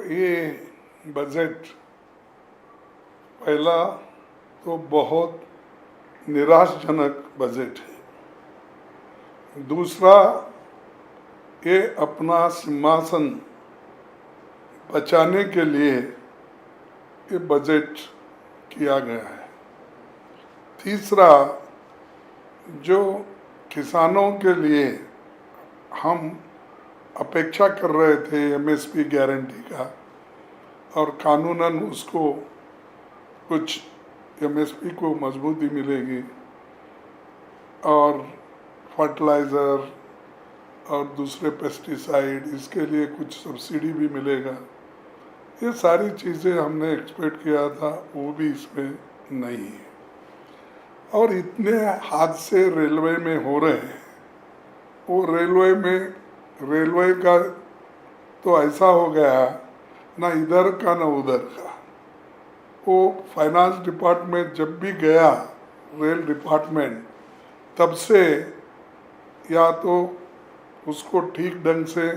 ये बजट पहला तो बहुत निराशजनक बजट है। दूसरा, ये अपना सिंहासन बचाने के लिए ये बजट किया गया है। तीसरा, जो किसानों के लिए हम अपेक्षा कर रहे थे एमएसपी गारंटी का, और कानूनन उसको कुछ एमएसपी को मजबूती मिलेगी और फर्टिलाइज़र और दूसरे पेस्टिसाइड इसके लिए कुछ सब्सिडी भी मिलेगा। ये सारी चीज़ें हमने एक्सपेक्ट किया था, वो भी इसमें नहीं है। और इतने हादसे रेलवे में हो रहे हैं, वो रेलवे का तो ऐसा हो गया ना इधर का ना उधर का। वो फाइनेंस डिपार्टमेंट जब भी गया, रेल डिपार्टमेंट, तब से या तो उसको ठीक ढंग से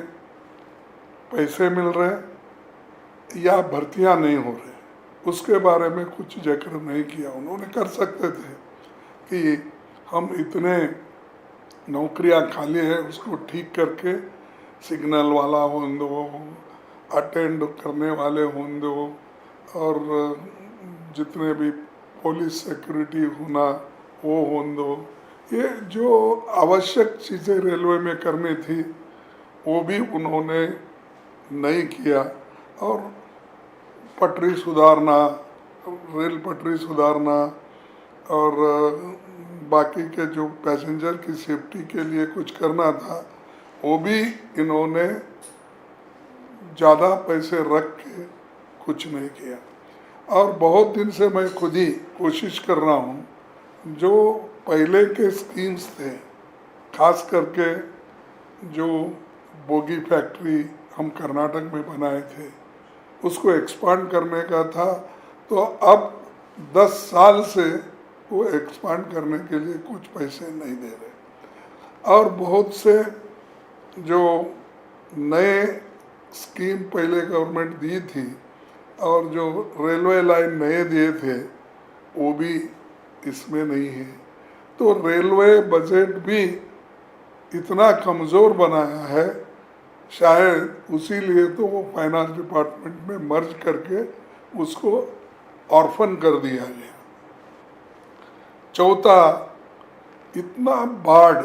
पैसे मिल रहे या भर्तियां नहीं हो रहे, उसके बारे में कुछ जिक्र नहीं किया। उन्होंने कर सकते थे कि हम इतने नौकरियां खाली है, उसको ठीक करके सिग्नल वाला हों दो, अटेंड करने वाले हों दो, और जितने भी पुलिस सिक्योरिटी होना वो हों दो। ये जो आवश्यक चीज़ें रेलवे में करनी थी वो भी उन्होंने नहीं किया। और पटरी सुधारना, रेल पटरी सुधारना और बाकी के जो पैसेंजर की सेफ्टी के लिए कुछ करना था, वो भी इन्होंने ज़्यादा पैसे रख के कुछ नहीं किया। और बहुत दिन से मैं खुद ही कोशिश कर रहा हूँ, जो पहले के स्कीम्स थे, खास करके जो बोगी फैक्ट्री हम कर्नाटक में बनाए थे, उसको एक्सपांड करने का था। तो अब 10 साल से वो एक्सपांड करने के लिए कुछ पैसे नहीं दे रहे। और बहुत से जो नए स्कीम पहले गवर्नमेंट दी थी और जो रेलवे लाइन नए दिए थे, वो भी इसमें नहीं है। तो रेलवे बजट भी इतना कमज़ोर बनाया है, शायद उसी लिए तो वो फाइनेंस डिपार्टमेंट में मर्ज करके उसको ऑर्फन कर दिया गया। चौथा, इतना बाढ़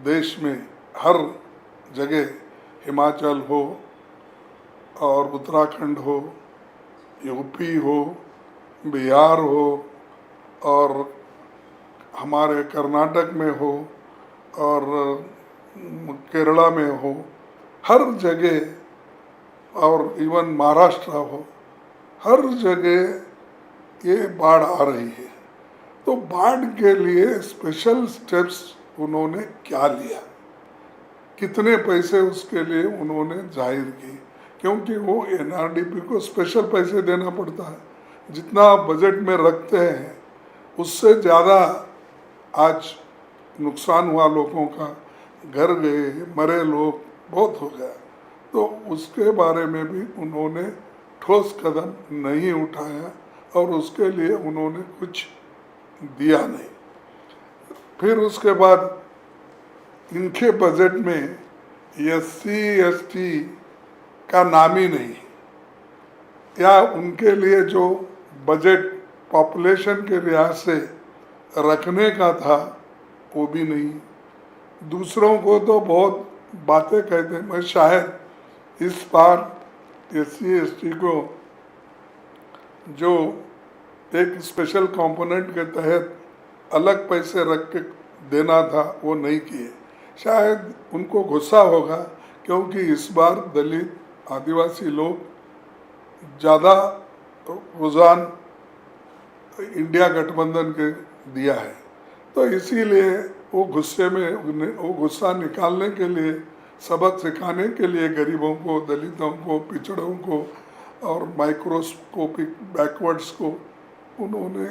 देश में हर जगह, हिमाचल हो और उत्तराखंड हो, यूपी हो, बिहार हो और हमारे कर्नाटक में हो और केरला में हो, हर जगह, और इवन महाराष्ट्र हो, हर जगह ये बाढ़ आ रही है। तो बाढ़ के लिए स्पेशल स्टेप्स उन्होंने क्या लिया, कितने पैसे उसके लिए उन्होंने जाहिर किए, क्योंकि वो एनआरडीपी को स्पेशल पैसे देना पड़ता है। जितना बजट में रखते हैं उससे ज़्यादा आज नुकसान हुआ, लोगों का घर गए, मरे लोग बहुत हो गया। तो उसके बारे में भी उन्होंने ठोस कदम नहीं उठाया और उसके लिए उन्होंने कुछ दिया नहीं। फिर उसके बाद इनके बजट में एससी एसटी का नाम ही नहीं, या उनके लिए जो बजट पॉपुलेशन के लिहाज से रखने का था वो भी नहीं। दूसरों को तो बहुत बातें कहते हैं। मैं शायद इस बार एससी एसटी को जो एक स्पेशल कंपोनेंट के तहत अलग पैसे रख के देना था वो नहीं किए। शायद उनको गुस्सा होगा, क्योंकि इस बार दलित आदिवासी लोग ज़्यादा रुझान इंडिया गठबंधन के दिया है। तो इसीलिए वो गुस्से में, वो गुस्सा निकालने के लिए, सबक सिखाने के लिए गरीबों को, दलितों को, पिछड़ों को और माइक्रोस्कोपिक बैकवर्ड्स को उन्होंने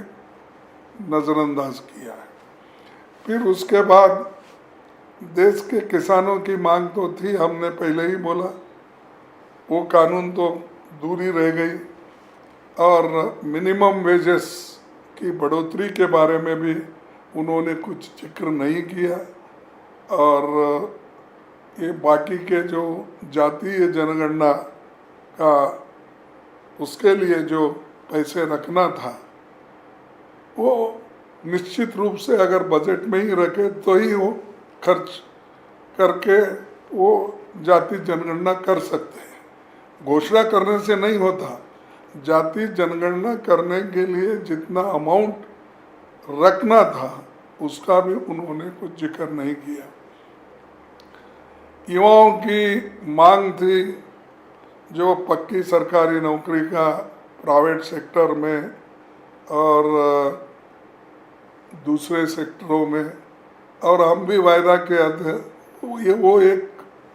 नज़रअंदाज किया है। फिर उसके बाद देश के किसानों की मांग तो थी, हमने पहले ही बोला वो कानून तो दूर ही रह गई। और मिनिमम वेजेस की बढ़ोतरी के बारे में भी उन्होंने कुछ जिक्र नहीं किया। और ये बाकी के जो जातीय जनगणना का उसके लिए जो पैसे रखना था वो निश्चित रूप से अगर बजट में ही रखे तो ही वो खर्च करके वो जाति जनगणना कर सकते हैं। घोषणा करने से नहीं होता। जाति जनगणना करने के लिए जितना अमाउंट रखना था उसका भी उन्होंने कुछ जिक्र नहीं किया। युवाओं की मांग थी जो पक्की सरकारी नौकरी का प्राइवेट सेक्टर में और दूसरे सेक्टरों में, और हम भी वायदा किया थे। वो एक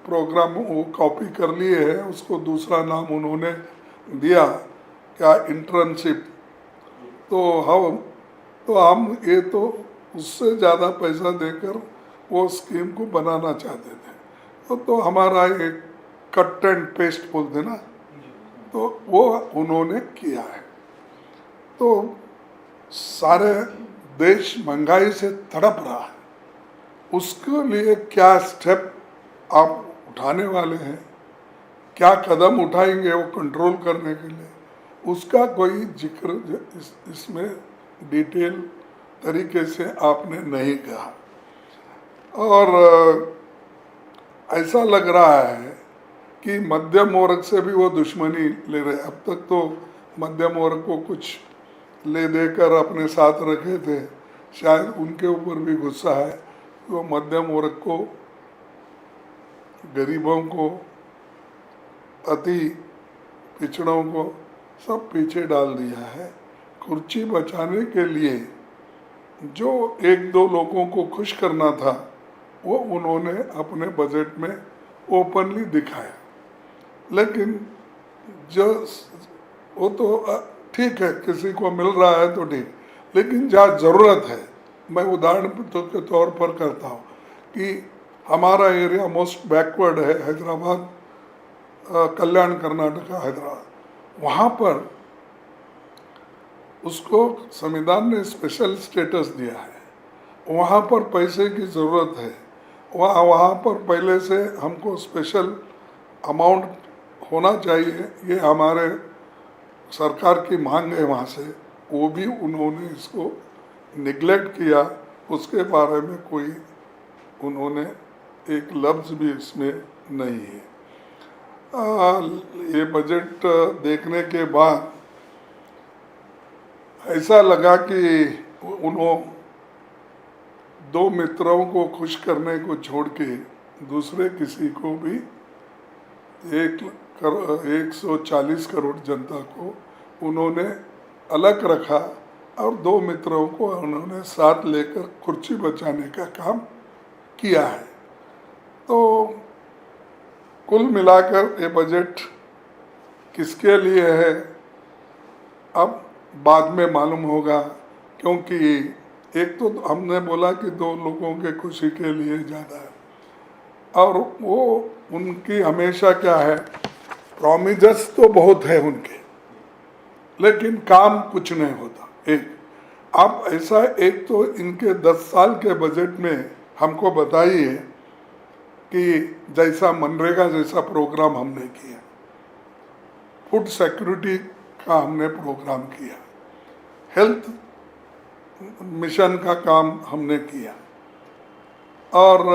प्रोग्राम वो कॉपी कर लिए है, उसको दूसरा नाम उन्होंने दिया क्या, इंटर्नशिप। तो हम ये तो उससे ज़्यादा पैसा देकर वो स्कीम को बनाना चाहते थे। तो हमारा एक कट एंड पेस्ट बोलते ना, तो वो उन्होंने किया है। तो सारे देश महंगाई से तड़प रहा है, उसके लिए क्या स्टेप आप उठाने वाले हैं, क्या कदम उठाएंगे वो कंट्रोल करने के लिए, उसका कोई जिक्र इसमें डिटेल तरीके से आपने नहीं कहा। और ऐसा लग रहा है कि मध्यम वर्ग से भी वो दुश्मनी ले रहे। अब तक तो मध्यम वर्ग को कुछ ले देकर अपने साथ रखे थे, शायद उनके ऊपर भी गुस्सा है। वो मध्यम वर्ग को, गरीबों को, अति पिछड़ों को सब पीछे डाल दिया है। कुर्सी बचाने के लिए जो एक दो लोगों को खुश करना था वो उन्होंने अपने बजट में ओपनली दिखाया। लेकिन जो वो तो ठीक है, किसी को मिल रहा है तो ठीक, लेकिन जहाँ ज़रूरत है, मैं उदाहरण के तौर पर करता हूँ कि हमारा एरिया मोस्ट बैकवर्ड है, हैदराबाद, कल्याण कर्नाटका हैदराबाद, वहाँ पर उसको संविधान ने स्पेशल स्टेटस दिया है। वहाँ पर पैसे की ज़रूरत है, वहाँ पर पहले से हमको स्पेशल अमाउंट होना चाहिए, ये हमारे सरकार की मांग है वहाँ से। वो भी उन्होंने इसको निगलेक्ट किया, उसके बारे में कोई उन्होंने एक लफ्ज़ भी इसमें नहीं है। ये बजट देखने के बाद ऐसा लगा कि उन्होंने दो मित्रों को खुश करने को छोड़ के दूसरे किसी को भी 140 करोड़ जनता को उन्होंने अलग रखा और दो मित्रों को उन्होंने साथ लेकर कुर्सी बचाने का काम किया है। तो कुल मिलाकर ये बजट किसके लिए है अब बाद में मालूम होगा, क्योंकि एक तो हमने बोला कि दो लोगों के खुशी के लिए ज़्यादा है, और वो उनकी हमेशा क्या है, प्रॉमिसेस तो बहुत है उनके, लेकिन काम कुछ नहीं होता। एक आप ऐसा, एक तो इनके 10 साल के बजट में हमको बताइए कि जैसा मनरेगा जैसा प्रोग्राम हमने किया, फूड सिक्योरिटी का हमने प्रोग्राम किया, हेल्थ मिशन का काम हमने किया, और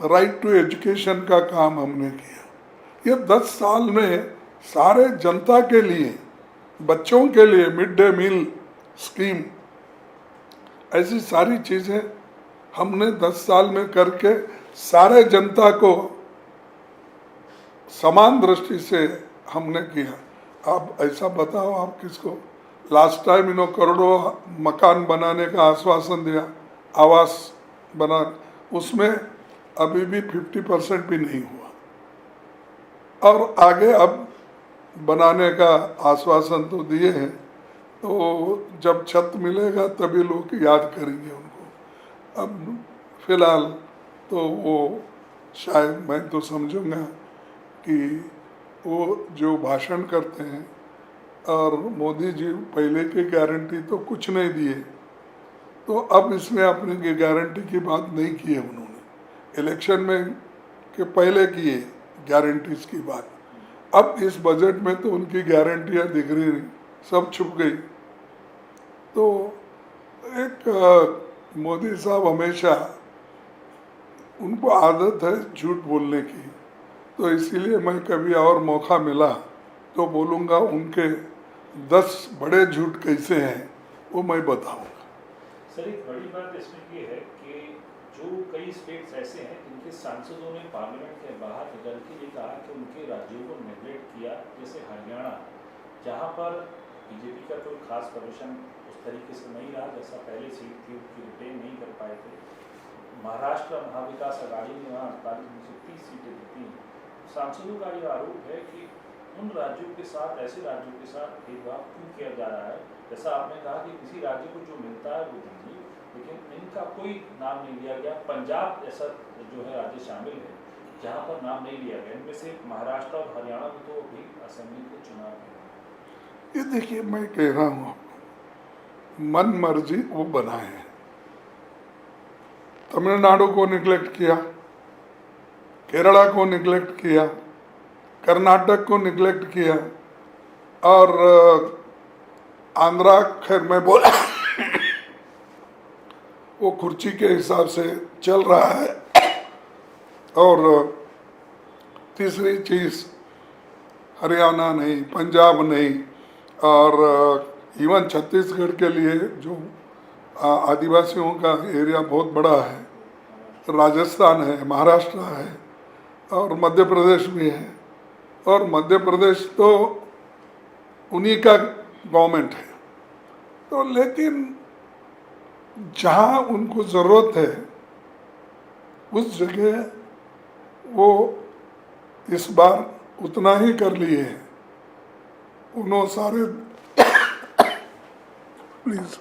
राइट टू एजुकेशन का काम हमने किया। ये 10 साल में सारे जनता के लिए, बच्चों के लिए मिड डे मील स्कीम, ऐसी सारी चीज़ें हमने 10 साल में करके सारे जनता को समान दृष्टि से हमने किया। आप ऐसा बताओ, आप किसको लास्ट टाइम इन्होंने करोड़ों मकान बनाने का आश्वासन दिया, आवास बना, उसमें अभी भी 50% भी नहीं हुआ, और आगे अब बनाने का आश्वासन तो दिए हैं। तो जब छत मिलेगा तभी लोग याद करेंगे उनको। अब फिलहाल तो वो शायद, मैं तो समझूंगा कि वो जो भाषण करते हैं, और मोदी जी पहले की गारंटी तो कुछ नहीं दिए, तो अब इसमें अपनी गारंटी की बात नहीं की है उन्होंने। इलेक्शन में के पहले किए गारंटीज की बात, अब इस बजट में तो उनकी गारंटियां दिख रही नहीं, सब छुप गई। तो एक मोदी साहब हमेशा, उनको आदत है झूठ बोलने की, तो इसीलिए मैं कभी और मौका मिला तो बोलूँगा उनके 10 बड़े झूठ कैसे हैं वो मैं बताऊँगा। सर, एक बड़ी बात इसमें ये है कि जो कई स्टेट्स ऐसे हैं जिनके सांसदों ने पार्लियामेंट के बाहर निकल के ये कहा कि उनके राज्यों को नेगलेक्ट किया, जैसे हरियाणा, जहाँ पर बीजेपी का कोई खास प्रदर्शन उस तरीके से नहीं रहा जैसा पहले सीट थी उसकी रिटेन नहीं कर पाए थे। महाराष्ट्र महाविकास अघाड़ी ने वहाँ 48 में से 30 सीटें जीती हैं। सांसदों का यह आरोप है कि उन राज्यों के साथ, ऐसे राज्यों के साथ भेदभाव क्यों किया जा रहा है। जैसा आपने कहा कि किसी राज्य को जो मिलता है वो दीजिए, लेकिन इनका कोई नाम नहीं लिया गया। पंजाब ऐसा जो है राज्य शामिल है जहाँ पर नाम नहीं लिया गया। इनमें से महाराष्ट्र और हरियाणा में तो अभी असेंबली के चुनाव है। ये देखिए, मैं कह रहा हूँ मन मर्जी वो बनाए हैं। तमिलनाडु को निगलेक्ट किया, केरला को निगलेक्ट किया, कर्नाटक को निगलेक्ट किया, और आंध्रा खैर मैं बोला वो कुर्सी के हिसाब से चल रहा है। और तीसरी चीज़ हरियाणा नहीं, पंजाब नहीं, और इवन छत्तीसगढ़ के लिए जो आदिवासियों का एरिया बहुत बड़ा है, राजस्थान है, महाराष्ट्र है, और मध्य प्रदेश भी है। और मध्य प्रदेश तो उन्हीं का गवर्नमेंट है। तो लेकिन जहाँ उनको ज़रूरत है उस जगह वो इस बार उतना ही कर लिए हैं। उन्होंने सारे प्लीज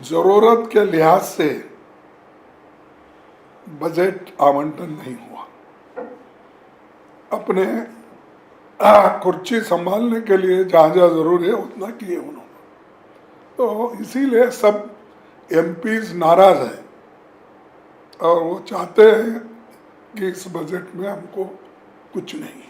जरूरत के लिहाज से बजट आवंटन नहीं हुआ। अपने कुर्सी संभालने के लिए जहाँ जहाँ जरूरी है उतना किए उन्होंने। तो इसीलिए सब एमपीज नाराज हैं और वो चाहते हैं कि इस बजट में हमको कुछ नहीं।